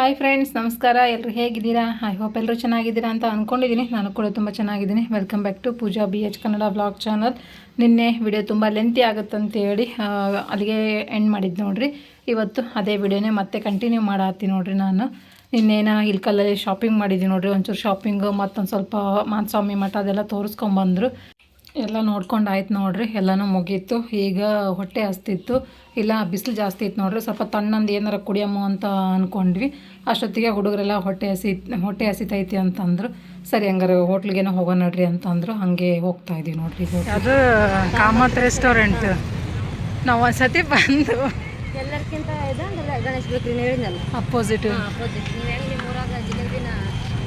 Hi friends, ನಮಸ್ಕಾರ. ಎಲ್ಲರೂ ಹೇಗಿದ್ದೀರಾ? ಐ ಹೋಪ್ ಎಲ್ಲರೂ ಚೆನ್ನಾಗಿದ್ದೀರಾ ಅಂತ ಅಂದ್ಕೊಂಡಿದ್ದೀನಿ. ನಾನು ಕೂಡ ತುಂಬ ಚೆನ್ನಾಗಿದ್ದೀನಿ. Welcome back to Pooja BH Kannada blog channel. ನಿನ್ನೆ ವಿಡಿಯೋ ತುಂಬ ಲೆಂತಿ ಆಗುತ್ತಂತೇಳಿ ಅಲ್ಲಿಗೆ ಎಂಡ್ ಮಾಡಿದ್ದು ನೋಡಿರಿ. ಇವತ್ತು ಅದೇ ವಿಡಿಯೋನೇ ಮತ್ತೆ ಕಂಟಿನ್ಯೂ ಮಾಡತ್ತೀನಿ ನೋಡಿರಿ. ನಾನು ನಿನ್ನೇನ ಇಲ್ಕಲ್ಲಲ್ಲಿ ಶಾಪಿಂಗ್ ಮಾಡಿದ್ದೀನಿ ನೋಡಿರಿ. ಒಂಚೂರು ಶಾಪಿಂಗು ಮತ್ತೊಂದು ಸ್ವಲ್ಪ ಮಾನಸ್ವಾಮಿ ಮಠ ಅದೆಲ್ಲ ತೋರಿಸ್ಕೊಂಬಂದರು. ಎಲ್ಲ ನೋಡ್ಕೊಂಡು ಆಯ್ತು ನೋಡಿರಿ. ಎಲ್ಲನೂ ಮುಗೀತು. ಈಗ ಹೊಟ್ಟೆ ಹಸ್ತಿತ್ತು. ಇಲ್ಲ ಬಿಸಿಲು ಜಾಸ್ತಿ ಇತ್ತು ನೋಡಿರಿ. ಸ್ವಲ್ಪ ತಣ್ಣಂದು ಏನಾರ ಕುಡಿಯಮ್ಮು ಅಂತ ಅಂದ್ಕೊಂಡ್ವಿ. ಅಷ್ಟೊತ್ತಿಗೆ ಹುಡುಗರೆಲ್ಲ ಹೊಟ್ಟೆ ಹಸಿತೈತಿ ಅಂತಂದರು. ಸರಿ ಹಂಗಾರೆ ಹೋಟ್ಲಿಗೇನೋ ಹೋಗೋಣ ನಡ್ರಿ ಅಂತಂದರು. ಹಾಗೆ ಹೋಗ್ತಾ ಇದ್ದೀವಿ ನೋಡಿರಿ. ಅದು ಕಾಮತ್ ರೆಸ್ಟೋರೆಂಟ್. ನಾವು ಒಂದು ಸತಿ ಬಂದು ಎಲ್ಲರಿಗಿಂತ ಗಣೇಶ್ ಬೇಕ್ರಿ ಹೇಳಿದ್ನಲ್ಲ, ಅಪೋಸಿಟ್ ನೀವು ಹೆಂಗೆ ಮೂರಾಗ ಜಿಲೇಬಿನ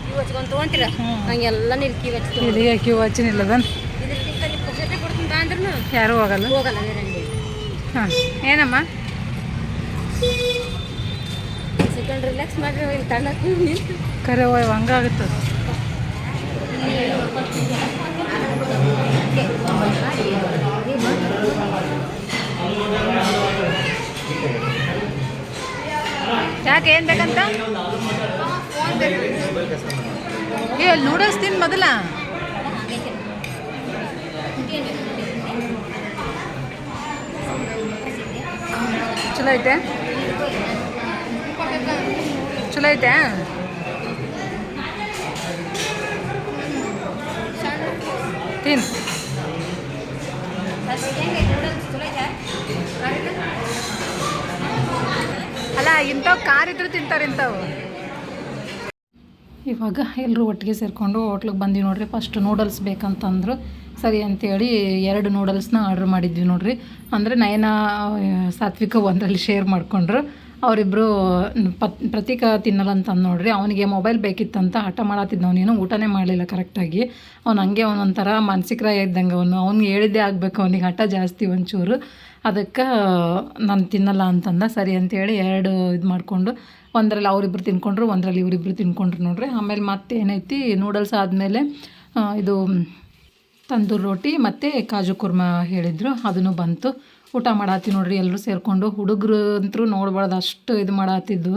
ಕ್ಯೂ ಹಚ್ಕೊಂಡು ತೊಗೊಂತೀರ ಹಂಗೆಲ್ಲ ನೀವು ಕ್ಯೂ ಹಚ್ತೀವಿ. ಇಲ್ಲಿಗೆ ಕ್ಯೂ ಹಚ್ಚಿನಿಲ್ಲದನ್ ಕೊಡ್ತೀನಿ ಬಾ ಅಂದ್ರೂ ಯಾರೂ ಹೋಗಲ್ಲ ಬೇರೆ ಅಂಗಡಿ. ಹಾಂ, ಏನಮ್ಮ ಸೆಕೆಂಡ್ ರಿಲ್ಯಾಕ್ಸ್ ಮಾಡಿರಿ. ಇಲ್ಲಿ ತಣ್ಣ ಕರೆ ಹೋಯ್ ಹಂಗಾಗುತ್ತೆ. ಯಾಕೆ ಏನು ಬೇಕಂತ? ಏ ನೂಡಲ್ಸ್ ತಿನ್ ಮೊದಲ. ಚಲೋ ಐತೆ, ಚಲೋ ಐತೆ. ತಿನ್. ಅಲ್ಲ ಇಂಥವು ಕಾರ್ ಇದ್ರು ತಿಂತಾರೆ ಇಂಥವು. ಇವಾಗ ಎಲ್ಲರೂ ಒಟ್ಟಿಗೆ ಸೇರಿಕೊಂಡು ಹೋಟ್ಲಿಗೆ ಬಂದ್ವಿ ನೋಡ್ರಿ. ಫಸ್ಟ್ ನೂಡಲ್ಸ್ ಬೇಕಂತಂದರು. ಸರಿ ಅಂತೇಳಿ 2 ನೂಡಲ್ಸ್ನ ಆರ್ಡ್ರ್ ಮಾಡಿದ್ವಿ ನೋಡ್ರಿ. ಅಂದರೆ ನಯನ ಸಾತ್ವಿಕ ಒಂದರಲ್ಲಿ ಶೇರ್ ಮಾಡಿಕೊಂಡ್ರು. ಅವರಿಬ್ಬರು ಪ್ರತೀಕ ತಿನ್ನಲ್ಲ ಅಂತಂದು ನೋಡ್ರಿ. ಅವನಿಗೆ ಮೊಬೈಲ್ ಬೇಕಿತ್ತಂತ ಹಠ ಮಾಡತ್ತಿದ್ದ. ಅವನೇನು ಊಟನೇ ಮಾಡಲಿಲ್ಲ ಕರೆಕ್ಟಾಗಿ. ಅವ್ನು ಹಂಗೆ ಅವನೊಂಥರ ಮಾನಸಿಕರಾಯ ಇದ್ದಂಗೆ. ಅವ್ನಿಗೆ ಹೇಳಿದ್ದೇ ಆಗಬೇಕು. ಅವನಿಗೆ ಹಠ ಜಾಸ್ತಿ ಒಂಚೂರು. ಅದಕ್ಕೆ ನಾನು ತಿನ್ನಲ್ಲ ಅಂತಂದ. ಸರಿ ಅಂತೇಳಿ 2 ಇದು ಮಾಡಿಕೊಂಡು ಒಂದರಲ್ಲಿ ಅವರಿಬ್ಬರು ತಿನ್ಕೊಂಡ್ರು, ಒಂದರಲ್ಲಿ ಇವರಿಬ್ಬರು ತಿನ್ಕೊಂಡ್ರು ನೋಡ್ರಿ. ಆಮೇಲೆ ಮತ್ತೆ ಏನೈತಿ, ನೂಡಲ್ಸ್ ಆದಮೇಲೆ ಇದು ತಂದೂರಿ ರೋಟಿ ಮತ್ತು ಕಾಜು ಕುರ್ಮಾ ಹೇಳಿದರು. ಅದನ್ನು ಬಂತು. ಊಟ ಮಾಡತ್ತಿ ನೋಡ್ರಿ ಎಲ್ಲರೂ ಸೇರಿಕೊಂಡು. ಹುಡುಗರು ಅಂತೂ ನೋಡ್ಬಾರ್ದು ಅಷ್ಟು ಇದು ಮಾಡತ್ತಿದ್ದು.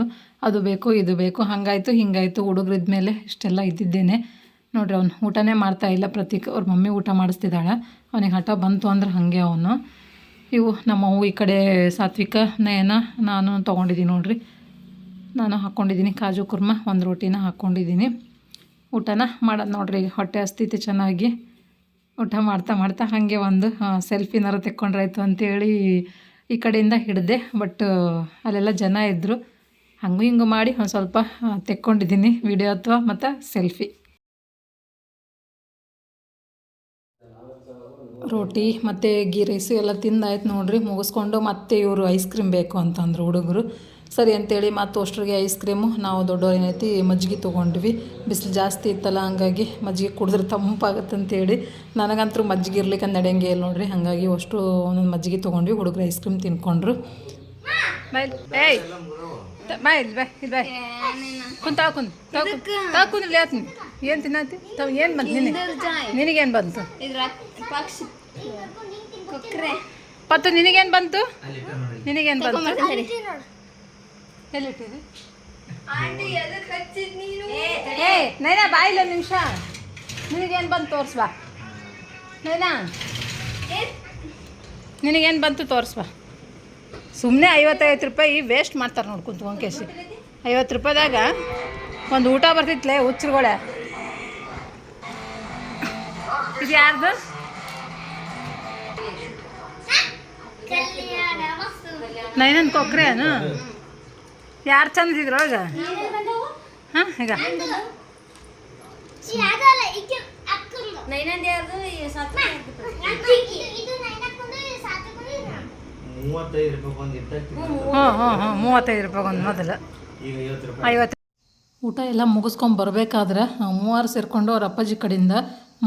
ಅದು ಬೇಕು ಇದು ಬೇಕು ಹಂಗಾಯಿತು ಹಿಂಗಾಯಿತು. ಹುಡುಗರು ಇದ್ಮೇಲೆ ಇಷ್ಟೆಲ್ಲ ಇದ್ದಿದ್ದೇನೆ ನೋಡ್ರಿ. ಅವ್ನು ಊಟನೇ ಮಾಡ್ತಾಯಿಲ್ಲ. ಪ್ರತೀಕ್ ಅವ್ರ ಮಮ್ಮಿ ಊಟ ಮಾಡಿಸ್ತಿದ್ದಾಳೆ. ಅವನಿಗೆ ಹಠ ಬಂತು ಅಂದ್ರೆ ಹಾಗೆ ಅವನು. ಇವು ನಮ್ಮವು ಈ ಕಡೆ ಸಾತ್ವಿಕ ನಯನ ನಾನು ತೊಗೊಂಡಿದ್ದೀನಿ ನೋಡ್ರಿ. ನಾನು ಹಾಕ್ಕೊಂಡಿದ್ದೀನಿ ಕಾಜು ಕುರ್ಮಾ, 1 ರೋಟಿನ ಹಾಕ್ಕೊಂಡಿದ್ದೀನಿ. ಊಟನ ಮಾಡೋದು ನೋಡ್ರಿ. ಹೊಟ್ಟೆ ಹಸ್ತಿತ್ತು ಚೆನ್ನಾಗಿ. ಊಟ ಮಾಡ್ತಾ ಹಾಗೆ ಒಂದು ಸೆಲ್ಫಿನಾರು ತೆಕ್ಕೊಂಡ್ರಾಯ್ತು ಅಂತೇಳಿ ಈ ಕಡೆಯಿಂದ ಹಿಡಿದೆ. ಬಟ್ ಅಲ್ಲೆಲ್ಲ ಜನ ಇದ್ದರು. ಹಂಗೂ ಹಿಂಗೂ ಮಾಡಿ ಒಂದು ಸ್ವಲ್ಪ ತೆಕ್ಕೊಂಡಿದ್ದೀನಿ ವಿಡಿಯೋ ಅಥವಾ ಮತ್ತು ಸೆಲ್ಫಿ. ರೋಟಿ ಮತ್ತು ಗೀ ರೈಸು ಎಲ್ಲ ತಿಂದಾಯ್ತು ನೋಡ್ರಿ. ಮುಗಿಸ್ಕೊಂಡು ಮತ್ತೆ ಇವರು ಐಸ್ ಕ್ರೀಮ್ ಬೇಕು ಅಂತಂದರು ಹುಡುಗರು. ಸರಿ ಅಂತೇಳಿ ಮತ್ತು ಅಷ್ಟರಿಗೆ ಐಸ್ ಕ್ರೀಮು. ನಾವು ದೊಡ್ಡವ್ರು ಏನೈತಿ ಮಜ್ಜಿಗೆ ತೊಗೊಂಡ್ವಿ. ಬಿಸಿಲು ಜಾಸ್ತಿ ಇತ್ತಲ್ಲ, ಹಂಗಾಗಿ ಮಜ್ಜಿಗೆ ಕುಡಿದ್ರೆ ತಂಪಾಗತ್ತಂತೇಳಿ. ನನಗಂತೂ ಮಜ್ಜಿಗೆ ಇರ್ಲಿಕ್ಕೆ ನಡೆಯಂಗೆ ಇಲ್ಲ ನೋಡ್ರಿ. ಹಾಗಾಗಿ ಅಷ್ಟು ಒಂದೊಂದು ಮಜ್ಜಿಗೆ ತೊಗೊಂಡ್ವಿ. ಹುಡುಗರು ಐಸ್ ಕ್ರೀಮ್ ತಿನ್ಕೊಂಡ್ರು. ಬಾಯ್ ಏಯ್ ಬಾಯ್ ಇಲ್ಲಿ ಬಾಯ್ ಇಲ್ಲಿ ಬಾಯ್ ಕುಂತಾಕುಂದಿಲ್ಲ ಹೇಳ್ತೀನಿ. ಏನು ತಿನ್ನತ್ತಿ ತಾವು? ಏನು ಬಂತು ನಿನಗೇನು ಬಂತು? ಪತ್ತು ನಿನಗೇನು ಬಂತು? ನಿನಗೇನು ಬಂತು? ಎಲ್ಲಿಟ್ಟಿರಿ? ಏ ನೈನಾ ಬಾಯಿಲ್ಲ ಒಂದು ನಿಮಿಷ. ನಿನಗೇನು ಬಂತು ತೋರಿಸ್ಬಾ. ನೈನಾ ನಿನಗೇನು ಬಂತು ತೋರಿಸ್ಬಾ. ಸುಮ್ಮನೆ 55 ರೂಪಾಯಿ ವೇಸ್ಟ್ ಮಾಡ್ತಾರೆ ನೋಡಿ ಕುಂತ್ಕೊಂಡು ಕೇಸಿ. 50 ರೂಪಾಯಿದಾಗ ಒಂದು ಊಟ ಬರ್ತಿತ್ಲೇ ಹುಚ್ಚರುಗಳೇ. ಇದು ಯಾರ್ದು? ನೈನನ್ ಕೊಕ್ರೇನು? ಯಾರು ಚಂದಿದ್ರು ಈಗ? ಹಾಂ ಈಗ ಹಾಂ 35 ರೂಪಾಯಿ ಒಂದು ಮೊದಲು 50. ಊಟ ಎಲ್ಲ ಮುಗಿಸ್ಕೊಂಡು ಬರಬೇಕಾದ್ರೆ 3 ಸೇರಿಕೊಂಡು ಅವ್ರ ಅಪ್ಪಾಜಿ ಕಡೆಯಿಂದ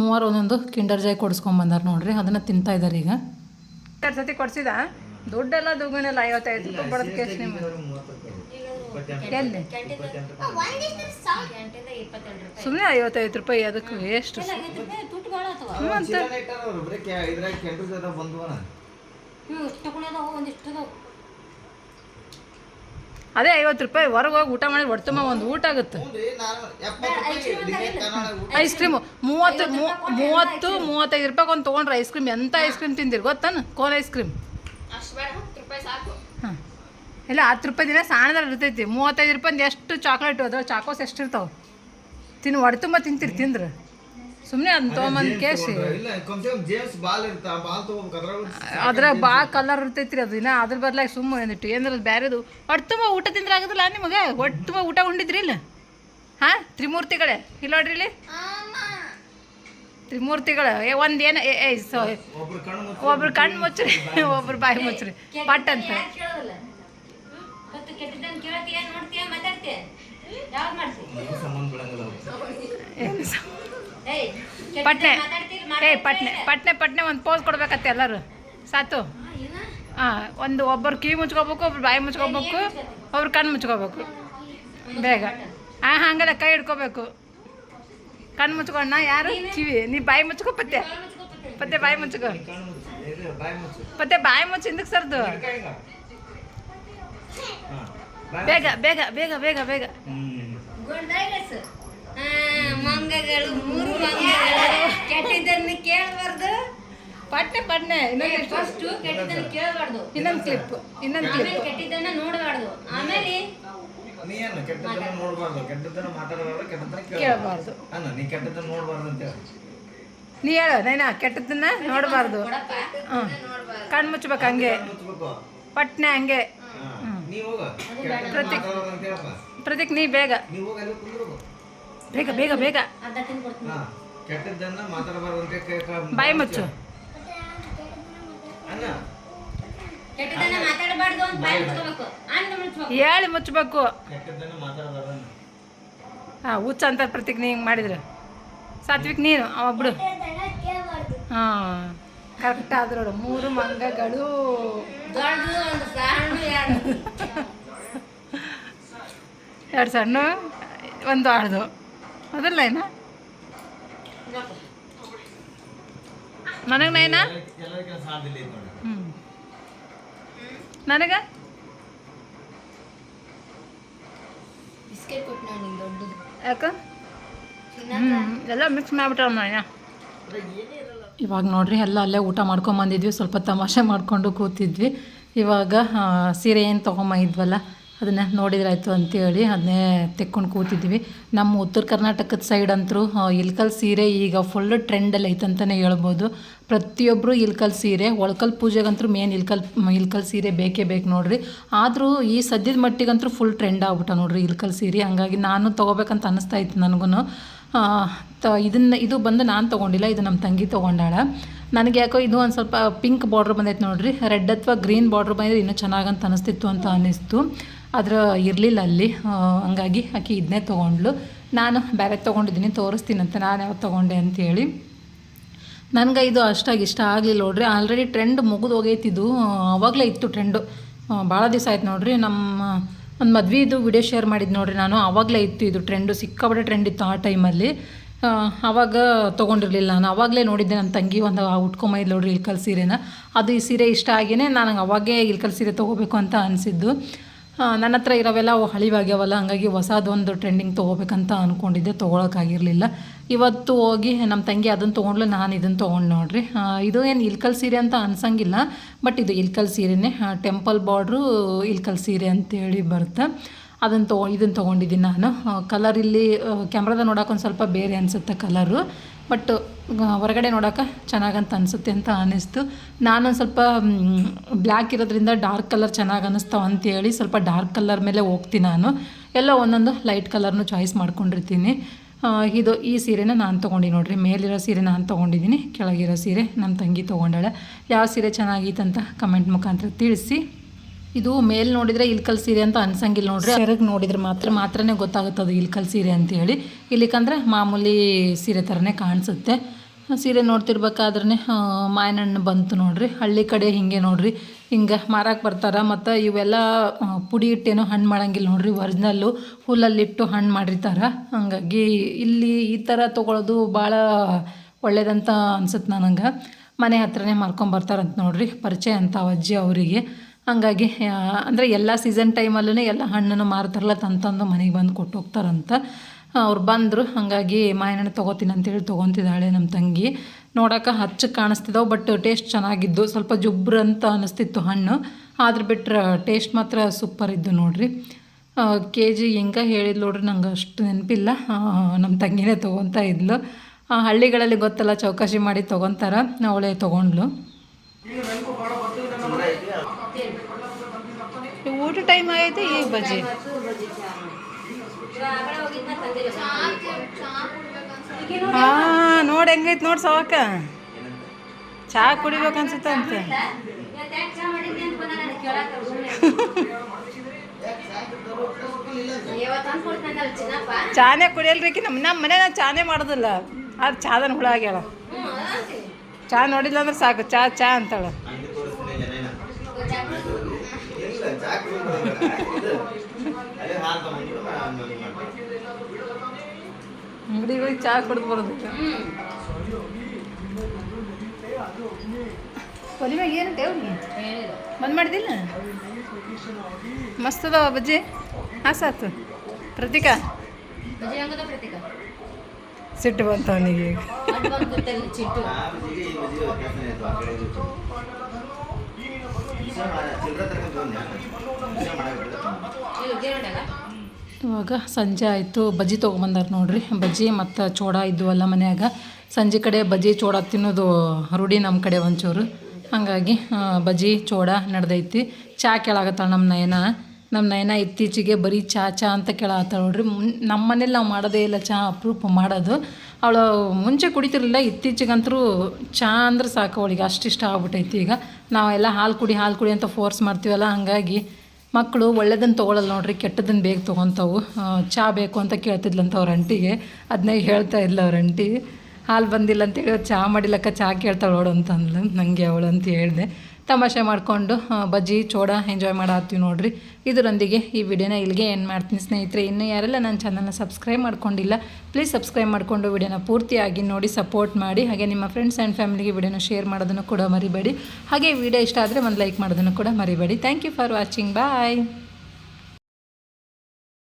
3 ಒಂದೊಂದು ಕಿಂಡರ್ ಜಾಯ್ ಕೊಡಿಸ್ಕೊಂಬಂದಾರೆ ನೋಡ್ರಿ. ಅದನ್ನು ತಿಂತಾಯಿದ್ದಾರೆ ಈಗ. 2 ಸತಿ ಕೊಡಿಸಿದ ದುಡ್ಡೆಲ್ಲ ದುಗ್ಗಣೆಲ್ಲ 55 ರೂಪಾಯಿ ಬರೋದು ಕೇಸ್. ನಿಮ್ಗೆ ಎಲ್ಲಿ ಸುಮ್ಮನೆ 55 ರೂಪಾಯಿ ಅದಕ್ಕೆ ವೇಸ್ಟ್. ಮತ್ತು ಅದೇ 50 ರೂಪಾಯಿ ಹೊರಗೆ ಹೋಗಿ ಊಟ ಮಾಡಿ ಹೊಡ್ತುಂಬ ಒಂದು ಊಟ ಆಗುತ್ತೆ. ಐಸ್ ಕ್ರೀಮು 30-35 ರೂಪಾಯಿ ಒಂದು ತೊಗೊಂಡ್ರೆ ಐಸ್ ಕ್ರೀಮ್ ಎಂಥ ಐಸ್ ಕ್ರೀಮ್ ತಿಂದಿರಿ ಗೊತ್ತಾನ? ಕೋನ್ ಐಸ್ ಕ್ರೀಮ್ ಹಾಂ ಇಲ್ಲ 10 ರೂಪಾಯಿ ದಿನ ಸಾಣದಲ್ಲಿ ಇರ್ತೈತಿ. 35 ರೂಪಾಯಿ ಎಷ್ಟು ಚಾಕ್ಲೇಟು ಅದ್ರ ಚಾಕೋಸ್ ಎಷ್ಟಿರ್ತಾವೆ ತಿನ್ನು ಹೊಡ್ತುಂಬ ತಿಂತೀರಿ ತಿಂದ್ರೆ ಸುಮ್ಮನೆ ಅದನ್ನ ತೊಗೊಂಬಂದು ಕೇಸಿ ಅದ್ರ ಭಾಳ ಕಲರ್ ಇರ್ತೈತಿ ರೀ ಅದು. ಇನ್ನು ಅದ್ರ ಬದಲಾಗಿ ಸುಮ್ಮನೆ ಅಂದಿಟ್ಟು ಏನಾರ ಬೇರೆದು ಒಟ್ಟು ತುಂಬ ಊಟ ತಿಂದ್ರೆ ಆಗೋದಿಲ್ಲ ನಿಮಗೆ? ಒಟ್ಟು ತುಂಬ ಊಟ ಉಂಡಿದ್ರಿ ಇಲ್ಲ? ಹಾಂ ತ್ರಿಮೂರ್ತಿಗಳೇ ಇಲ್ಲ ನೋಡ್ರಿ ಇಲ್ಲಿ ತ್ರಿಮೂರ್ತಿಗಳು ಒಂದು ಏನು ಒಬ್ರು ಕಣ್ಣು ಮುಚ್ಚ್ರಿ ಒಬ್ರು ಬಾಯಿ ಮುಚ್ಚ್ರಿ ಪಟ್ ಅಂತ. ಪಟ್ನೆ ಪಟ್ನೆ ಒಂದು ಪೋಸ್ ಕೊಡ್ಬೇಕತ್ತೆ ಎಲ್ಲರೂ ಸಾತು. ಹಾಂ ಒಬ್ಬರು ಕಿವಿ ಮುಚ್ಕೋಬೇಕು, ಒಬ್ರು ಬಾಯಿ ಮುಚ್ಕೋಬೇಕು, ಒಬ್ರು ಕಣ್ಣು ಮುಚ್ಕೋಬೇಕು ಬೇಗ. ಹಾಂ ಹಂಗಲ್ಲ ಕೈ ಹಿಡ್ಕೋಬೇಕು. ಕಣ್ಣು ಮುಚ್ಕೊಂಡ ಯಾರು ಕಿವಿ ನೀ ಬಾಯಿ ಮುಚ್ಕೋ ಪತ್ತೆ ಬಾಯಿ ಮುಚ್ಕೋ ಬಾಯಿ ಮುಚ್ಚಿ ಹಿಂದಕ್ಕೆ ಸರ್ದು ಬೇಗ ಬೇಗ ಬೇಗ ಬೇಗ ಬೇಗ. ಮಂಗಗಳು 3 ಮಂಗಗಳು ಕೆಟ್ಟಿದ್ದನ್ನು ಕೇಳಬಾರ್ದು. ಪಟ್ನೆ ಫಸ್ಟ್ ಕೆಟ್ಟಿದ್ದನ್ನು ಕೇಳಬಾರ್ದು. ಇನ್ನೊಂದು ಕ್ಲಿಪ್ ಕೆಟ್ಟಿದ್ದನ್ನ ನೋಡಬಾರ್ದು. ಆಮೇಲೆ ಕೇಳಬಾರ್ದು. ನೀ ಹೇಳು ನೈನಾ ಕೆಟ್ಟದನ್ನ ನೋಡಬಾರ್ದು. ಹಾಂ ಕಣ್ಣು ಮುಚ್ಚಬೇಕು ಹಂಗೆ ಪಟ್ನೆ ಹಂಗೆ. ಪ್ರತೀಕ್ ನೀ ಬೇಗ ಬೇಗ ಬೇಗ ಬೇಗ ಬಾಯಿ ಮುಚ್ಚು. ಹೇಳಿ ಮುಚ್ಚಬೇಕು. ಹಾಂ ಹುಚ್ಚ ಅಂತಾರೆ ಪ್ರತೀಕ್ ನೀ ಹಿಂಗೆ ಮಾಡಿದ್ರೆ. ಸಾತ್ವಿಕ್ ನೀನು ಒಬ್ಳು ಹಾಂ ಕರೆಕ್ಟ್ ಆದ್ರು 3 ಮಂಗಗಳು 2 ಸಣ್ಣ 1 ಆಡ್ದು ಅದಲ್ಲ ಏನ ನನಗೆ ನೈನಾ ಹ್ಞೂ ನನಗೆ ಬಿಸ್ಕೆಟ್ ಕೊಟ್ಟು ನಾನು ದೊಡ್ಡದು ಯಾಕೆ ಎಲ್ಲ ಮಿಕ್ಸ್ ಮಾಡಿಬಿಟ್ಟ ನೈನಾ. ಇವಾಗ ನೋಡ್ರಿ ಎಲ್ಲ ಅಲ್ಲೇ ಊಟ ಮಾಡ್ಕೊಂಬಂದಿದ್ವಿ, ಸ್ವಲ್ಪ ತಮಾಷೆ ಮಾಡಿಕೊಂಡು ಕೂತಿದ್ವಿ. ಇವಾಗ ಸೀರೆ ಏನು ತೊಗೊಂಬಂದಿದ್ವಲ್ಲ ಅದನ್ನು ನೋಡಿದ್ರಾಯ್ತು ಅಂತೇಳಿ ಅದನ್ನೇ ತೆಕ್ಕೊಂಡು ಕೂತಿದ್ವಿ. ನಮ್ಮ ಉತ್ತರ ಕರ್ನಾಟಕದ ಸೈಡ್ ಅಂತೂ ಇಲ್ಕಲ್ ಸೀರೆ ಈಗ ಫುಲ್ ಟ್ರೆಂಡಲ್ಲಿ ಐತಂತಲೇ ಹೇಳ್ಬೋದು. ಪ್ರತಿಯೊಬ್ಬರು ಇಲ್ಕಲ್ ಸೀರೆ ಒಳ್ಕಲ್ ಪೂಜೆಗಂತೂ ಮೇನ್ ಇಲ್ಕಲ್ ಸೀರೆ ಬೇಕೇ ಬೇಕು ನೋಡ್ರಿ. ಆದರೂ ಈ ಸದ್ಯದ ಮಟ್ಟಿಗಂತೂ ಫುಲ್ ಟ್ರೆಂಡ್ ಆಗ್ಬಿಟ್ಟ ನೋಡ್ರಿ ಇಲ್ಕಲ್ ಸೀರೆ. ಹಂಗಾಗಿ ನಾನು ತೊಗೋಬೇಕಂತ ಅನ್ನಿಸ್ತಾ ಇತ್ತು ನನಗೂ. ಇದು ಬಂದು ನಾನು ತೊಗೊಂಡಿಲ್ಲ, ಇದು ನಮ್ಮ ತಂಗಿ ತೊಗೊಂಡಾಳ. ನನಗೆ ಯಾಕೋ ಇದು ಒಂದು ಸ್ವಲ್ಪ ಪಿಂಕ್ ಬಾರ್ಡ್ರ್ ಬಂದೈತೆ ನೋಡ್ರಿ, ರೆಡ್ ಅಥವಾ ಗ್ರೀನ್ ಬಾರ್ಡ್ರ್ ಬಂದರೆ ಇನ್ನೂ ಚೆನ್ನಾಗಂತ ಅನ್ನಿಸ್ತಿತ್ತು ಅಂತ ಅನ್ನಿಸ್ತು. ಆದ್ರೆ ಇರಲಿಲ್ಲ ಅಲ್ಲಿ, ಹಂಗಾಗಿ ಆಕೆ ಇದನ್ನೇ ತೊಗೊಂಡ್ಲು. ನಾನು ಬೇರೆ ತೊಗೊಂಡಿದ್ದೀನಿ, ತೋರಿಸ್ತೀನಂತೆ ನಾನು ಯಾವ್ದು ತೊಗೊಂಡೆ ಅಂತೇಳಿ. ನನಗೆ ಇದು ಅಷ್ಟಾಗಿ ಇಷ್ಟ ಆಗಲಿಲ್ಲ ನೋಡ್ರಿ. ಆಲ್ರೆಡಿ ಟ್ರೆಂಡ್ ಮುಗಿದು ಹೋಗೈತಿದ್ದು, ಆವಾಗಲೇ ಇತ್ತು ಟ್ರೆಂಡು, ಭಾಳ ದಿವಸ ಆಯ್ತು ನೋಡ್ರಿ. ನಮ್ಮ ಒಂದು ಮದುವೆದು ವಿಡಿಯೋ ಶೇರ್ ಮಾಡಿದ್ದು ನೋಡ್ರಿ ನಾನು, ಆವಾಗಲೇ ಇತ್ತು ಇದು ಟ್ರೆಂಡು, ಸಿಕ್ಕಾಪಟ್ಟೆ ಟ್ರೆಂಡ್ ಇತ್ತು ಆ ಟೈಮಲ್ಲಿ. ಆವಾಗ ತೊಗೊಂಡಿರಲಿಲ್ಲ ನಾನು, ಆವಾಗಲೇ ನೋಡಿದ್ದೆ ನನ್ನ ತಂಗಿ ಒಂದು ಉಟ್ಕೊಂಬೈದು ನೋಡ್ರಿ ಇಲ್ಕಲ್ ಸೀರೆನ. ಅದು ಈ ಸೀರೆ ಇಷ್ಟ ಆಗಿಯೇ ನನಗೆ ಅವಾಗೇ ಇಲ್ಕಲ್ ಸೀರೆ ತೊಗೋಬೇಕು ಅಂತ ಅನಿಸಿದ್ದು. ನನ್ನ ಹತ್ರ ಇರೋವೆಲ್ಲ ಹಳಿವಾಗ್ಯಾವಲ್ಲ, ಹಂಗಾಗಿ ಹೊಸದೊಂದು ಟ್ರೆಂಡಿಂಗ್ ತೊಗೋಬೇಕಂತ ಅಂದ್ಕೊಂಡಿದ್ದೆ, ತೊಗೊಳಕ್ಕಾಗಿರಲಿಲ್ಲ. ಇವತ್ತು ಹೋಗಿ ನಮ್ಮ ತಂಗಿ ಅದನ್ನು ತೊಗೊಂಡ್ಲು, ನಾನು ಇದನ್ನು ತೊಗೊಂಡು ನೋಡ್ರಿ. ಇದು ಏನು ಇಲ್ಕಲ್ ಸೀರೆ ಅಂತ ಅನ್ಸಂಗಿಲ್ಲ, ಬಟ್ ಇದು ಇಲ್ಕಲ್ ಸೀರೆನೇ, ಟೆಂಪಲ್ ಬಾರ್ಡ್ರು ಇಲ್ಕಲ್ ಸೀರೆ ಅಂತೇಳಿ ಬರುತ್ತೆ. ಇದನ್ನು ತೊಗೊಂಡಿದ್ದೀನಿ ನಾನು. ಕಲರ್ ಇಲ್ಲಿ ಕ್ಯಾಮ್ರಾದ ನೋಡೋಕೆ ಒಂದು ಸ್ವಲ್ಪ ಬೇರೆ ಅನಿಸುತ್ತೆ ಕಲರು, ಬಟ್ ಹೊರಗಡೆ ನೋಡೋಕೆ ಚೆನ್ನಾಗಂತ ಅನಿಸುತ್ತೆ ಅಂತ ಅನ್ನಿಸ್ತು. ನಾನೊಂದು ಸ್ವಲ್ಪ ಬ್ಲ್ಯಾಕ್ ಇರೋದ್ರಿಂದ ಡಾರ್ಕ್ ಕಲರ್ ಚೆನ್ನಾಗಿ ಅನ್ನಿಸ್ತಾವೆ ಅಂತೇಳಿ ಸ್ವಲ್ಪ ಡಾರ್ಕ್ ಕಲರ್ ಮೇಲೆ ಹೋಗ್ತೀನಿ ನಾನು. ಎಲ್ಲ ಒಂದೊಂದು ಲೈಟ್ ಕಲರ್ನು ಚಾಯ್ಸ್ ಮಾಡ್ಕೊಂಡಿರ್ತೀನಿ. ಈ ಸೀರೆನ ನಾನು ತೊಗೊಂಡಿನಿ ನೋಡಿರಿ. ಮೇಲಿರೋ ಸೀರೆ ನಾನು ತೊಗೊಂಡಿದ್ದೀನಿ, ಕೆಳಗಿರೋ ಸೀರೆ ನಮ್ಮ ತಂಗಿ ತೊಗೊಂಡಾಳೆ. ಯಾವ ಸೀರೆ ಚೆನ್ನಾಗಿತ್ತಂತ ಕಮೆಂಟ್ ಮುಖಾಂತರ ತಿಳಿಸಿ. ಇದು ಮೇಲೆ ನೋಡಿದರೆ ಇಲ್ಕಲ್ ಸೀರೆ ಅಂತ ಅನ್ಸಂಗಿಲ್ಲ ನೋಡ್ರಿ, ಸೆರಗ್ ನೋಡಿದ್ರೆ ಮಾತ್ರನೇ ಗೊತ್ತಾಗುತ್ತೆ ಅದು ಇಲ್ಕಲ್ ಸೀರೆ ಅಂತೇಳಿ. ಇಲ್ಲಿಕಂದ್ರೆ ಮಾಮೂಲಿ ಸೀರೆ ಥರನೇ ಕಾಣಿಸುತ್ತೆ. ಸೀರೆ ನೋಡ್ತಿರ್ಬೇಕಾದ್ರೆ ಮಾವಿನಹಣ್ಣು ಬಂತು ನೋಡ್ರಿ. ಹಳ್ಳಿ ಕಡೆ ಹಿಂಗೆ ನೋಡ್ರಿ, ಹಿಂಗೆ ಮಾರಕ್ಕೆ ಬರ್ತಾರೆ. ಮತ್ತು ಇವೆಲ್ಲ ಪುಡಿ ಇಟ್ಟೇನೋ ಹಣ್ಣು ಮಾಡಂಗಿಲ್ಲ ನೋಡ್ರಿ, ಒರಿಜಿನಲ್ಲು ಹುಲ್ಲಲ್ಲಿಟ್ಟು ಹಣ್ಣು ಮಾಡಿರ್ತಾರೆ. ಹಂಗಾಗಿ ಇಲ್ಲಿ ಈ ಥರ ತೊಗೊಳೋದು ಭಾಳ ಒಳ್ಳೇದಂತ ಅನ್ಸುತ್ತೆ ನನಗೆ. ಮನೆ ಹತ್ರನೇ ಮಾರ್ಕೊಂಬರ್ತಾರಂತ ನೋಡ್ರಿ, ಪರಿಚಯ ಅಂತ ಅಜ್ಜಿ ಅವರಿಗೆ. ಹಂಗಾಗಿ ಅಂದರೆ ಎಲ್ಲ ಸೀಸನ್ ಟೈಮಲ್ಲೂ ಎಲ್ಲ ಹಣ್ಣನ್ನು ಮಾರ್ತಾರಲ್ಲ ತಂದು ಮನೆಗೆ ಬಂದು ಕೊಟ್ಟು ಹೋಗ್ತಾರಂತ. ಅವ್ರು ಬಂದರು, ಹಾಗಾಗಿ ಮಾವಿನ ಹಣ್ಣು ತೊಗೋತೀನಿ ಅಂತೇಳಿ ತೊಗೊತಿದ್ದಾಳೆ ನಮ್ಮ ತಂಗಿ. ನೋಡೋಕೆ ಹಚ್ಚಕ್ಕೆ ಕಾಣಿಸ್ತಿದ್ದಾವೆ, ಬಟ್ ಟೇಸ್ಟ್ ಚೆನ್ನಾಗಿದ್ದು, ಸ್ವಲ್ಪ ಜುಬ್ರು ಅಂತ ಅನ್ನಿಸ್ತಿತ್ತು ಹಣ್ಣು. ಆದ್ರೆ ಬಿಟ್ಟರೆ ಟೇಸ್ಟ್ ಮಾತ್ರ ಸೂಪರ್ ಇದ್ದು ನೋಡಿರಿ. KG ಹೆಂಗೆ ಹೇಳಿದ್ಲು ನೋಡ್ರಿ, ನಂಗೆ ಅಷ್ಟು ನೆನಪಿಲ್ಲ. ನಮ್ಮ ತಂಗಿನೇ ತೊಗೊತಾ ಇದ್ಲು. ಹಳ್ಳಿಗಳಲ್ಲಿ ಗೊತ್ತಲ್ಲ, ಚೌಕಾಶಿ ಮಾಡಿ ತೊಗೊತಾರೆ, ಅವಳೇ ತೊಗೊಂಡ್ಲು. ಊಟ ಟೈಮ್ ಆಯಿತು, ಈಗ ಬಜ್ಜಿ. ಹಾಂ, ನೋಡಿ ಹೆಂಗೈತೆ ನೋಡಿ ಸವಾಕ. ಚಹಾ ಕುಡಿಬೇಕು ಅನ್ಸುತ್ತೆ ಅಂತ. ಚಾನೇ ಕುಡಿಯಲ್ರಿ ನಮ್ಮ ಮನೆ ಚಾನೇ ಮಾಡೋದಿಲ್ಲ. ಅದು ಚಾದನ ಹುಳ ಆಗ್ಯಾಳ. ಚಹಾ ನೋಡಿಲ್ಲ ಅಂದ್ರೆ ಸಾಕು, ಚಹಾ ಅಂತಾಳೆ. ಅಂಗಡಿಗೆ ಹೋಗಿ ಚಹಾ ಕುಡಿದು ಬರೋದಕ್ಕೆ ಒಲಿ ಮ್ಯಾಗ ಏನು ಟೇವ್ನಿ ಬಂದ್ ಮಾಡಿದಿಲ್ಲ. ಮಸ್ತ್ ಅದಾವ ಬಜ್ಜಿ. ಸಾತು ಪ್ರತೀಕಾ ಸಿಟ್ಟು ಬಂತು ಅವನಿಗೆ. ಇವಾಗ ಸಂಜೆ ಆಯಿತು, ಬಜ್ಜಿ ತೊಗೊಂಬಂದಾರ ನೋಡ್ರಿ. ಬಜ್ಜಿ ಮತ್ತು ಚೋಡ ಇದ್ವಲ್ಲ ಮನ್ಯಾಗ. ಸಂಜೆ ಕಡೆ ಬಜ್ಜಿ ಚೋಡ ತಿನ್ನೋದು ರೂಢಿ ನಮ್ಮ ಕಡೆ ಒಂಚೂರು. ಹಾಗಾಗಿ ಬಜ್ಜಿ ಚೋಡ ನಡೆದೈತಿ. ಚಹಾ ಕೇಳಾಗತ್ತಾಳೆ ನಮ್ಮ ನಯನ ಇತ್ತೀಚೆಗೆ ಬರೀ ಚಹಾ ಅಂತ ಕೇಳಾಗತ್ತಾಳೆ ನೋಡ್ರಿ. ನಮ್ಮ ಮನೇಲಿ ನಾವು ಮಾಡೋದೇ ಇಲ್ಲ ಚಹಾ, ಅಪ್ರೂಪ ಮಾಡೋದು. ಅವಳು ಮುಂಚೆ ಕುಡಿತಿರಲಿಲ್ಲ, ಇತ್ತೀಚೆಗಂತರೂ ಚಹಾ ಅಂದ್ರೆ ಸಾಕು ಅವಳಿಗೆ, ಅಷ್ಟಿಷ್ಟ ಆಗ್ಬಿಟ್ಟೈತಿ. ಈಗ ನಾವೆಲ್ಲ ಹಾಲು ಕುಡಿ ಅಂತ ಫೋರ್ಸ್ ಮಾಡ್ತೀವಲ್ಲ, ಹಾಗಾಗಿ ಮಕ್ಕಳು ಒಳ್ಳೆದನ್ನು ತೊಗೊಳಲ್ಲ ನೋಡ್ರಿ, ಕೆಟ್ಟದನ್ನು ಬೇಗ ತೊಗೊತಾವು. ಚಹಾ ಬೇಕು ಅಂತ ಕೇಳ್ತಿದ್ಲಂತ ಅವ್ರ ಅಂಟಿಗೆ. ಅದನ್ನೇ ಹೇಳ್ತಾ ಇಲ್ಲ ಅವ್ರ ಅಂಟಿ. ಹಾಲು ಬಂದಿಲ್ಲ ಅಂತೇಳಿ ಚಹಾ ಮಾಡಿಲ್ಲಕ್ಕ, ಚಹಾ ಕೇಳ್ತಾಳೆ ನೋಡು ಅಂತ ಅಂದ್ಲು ನನಗೆ ಅವಳು ಅಂತ ಹೇಳಿದೆ. ತಮಾಷೆ ಮಾಡಿಕೊಂಡು ಬಜ್ಜಿ ಚೋಡ ಎಂಜಾಯ್ ಮಾಡತ್ತೀವಿ ನೋಡ್ರಿ. ಇದರೊಂದಿಗೆ ಈ ವಿಡಿಯೋನ ಇಲ್ಲಿಗೆ ಏನು ಮಾಡ್ತೀನಿ ಸ್ನೇಹಿತರೆ. ಇನ್ನೂ ಯಾರೆಲ್ಲ ನನ್ನ ಚಾನಲ್ನ ಸಬ್ಸ್ಕ್ರೈಬ್ ಮಾಡ್ಕೊಂಡಿಲ್ಲ, ಪ್ಲೀಸ್ ಸಬ್ಸ್ಕ್ರೈಬ್ ಮಾಡಿಕೊಂಡು ವಿಡಿಯೋನ ಪೂರ್ತಿಯಾಗಿ ನೋಡಿ ಸಪೋರ್ಟ್ ಮಾಡಿ. ಹಾಗೆ ನಿಮ್ಮ ಫ್ರೆಂಡ್ಸ್ ಆ್ಯಂಡ್ ಫ್ಯಾಮಿಲಿಗೆ ವಿಡಿಯೋನ ಶೇರ್ ಮಾಡೋದನ್ನು ಕೂಡ ಮರಿಬೇಡಿ. ಹಾಗೆ ವಿಡಿಯೋ ಇಷ್ಟ ಆದರೆ ಒಂದು ಲೈಕ್ ಮಾಡೋದನ್ನು ಕೂಡ ಮರಿಬೇಡಿ. Thank you for watching. Bye.